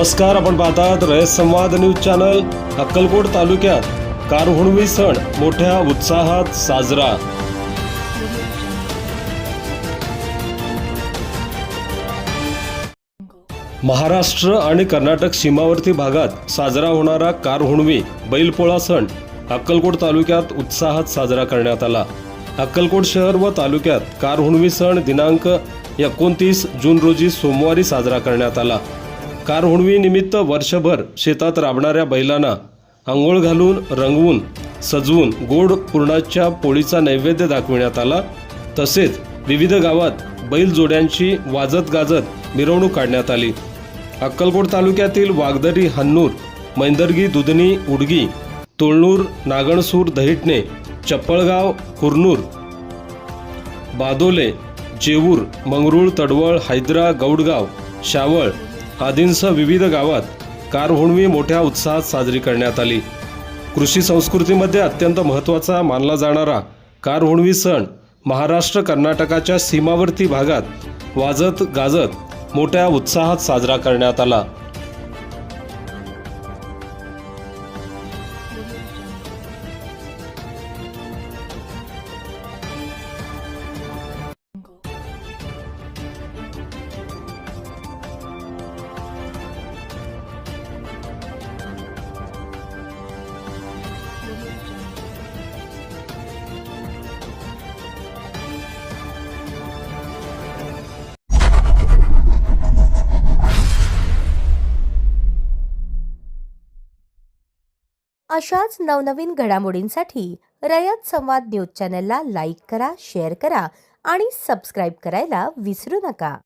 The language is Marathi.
नमस्कार, आपण पाहतात रयत संवाद न्यूज चॅनल। अक्कलकोट तालुक्यात कारहुणवी सण मोठ्या उत्साहात साजरा। महाराष्ट्र आणि कर्नाटक सीमावर्ती भागात साजरा होणारा कारहुणवी बैलपोळा सण अक्कलकोट तालुक्यात उत्साहात साजरा करण्यात आला। अक्कलकोट शहर व तालुक्यात कारहुणवी सण दिनांक 29 जून रोजी सोमवारी साजरा करण्यात आला। कारहुणवी निमित्त वर्षभर शेतात राबणाऱ्या बैलांना अंघोळ घालून रंगवून सजवून गोड पुरणाच्या पोळीचा नैवेद्य दाखविण्यात आला। तसेच विविध गावात बैल जोड्यांची वाजत गाजत मिरवणूक काढण्यात आली। अक्कलकोट तालुक्यातील वागदरी, हन्नूर, मैंदर्गी, दुधनी, उडगी, तोळनूर, नागणसूर, दहिटणे, चप्पळगाव, कुरनूर, बादोले, जेऊर, मंगरूळ, तडवळ, हैदरा, गौडगाव, शावळ आदींसह विविध गावात कारहुणवी मोठ्या उत्साहात साजरी करण्यात आली। कृषी संस्कृतीमध्ये अत्यंत महत्त्वाचा मानला जाणारा कारहुणवी सण महाराष्ट्र कर्नाटकाच्या सीमावर्ती भागात वाजत गाजत मोठ्या उत्साहात साजरा करण्यात आला। अशाच नवनवीन घडामोडींसाठी रयत संवाद न्यूज चॅनलला लाईक करा, शेअर करा आणि सबस्क्राईब करायला विसरू नका।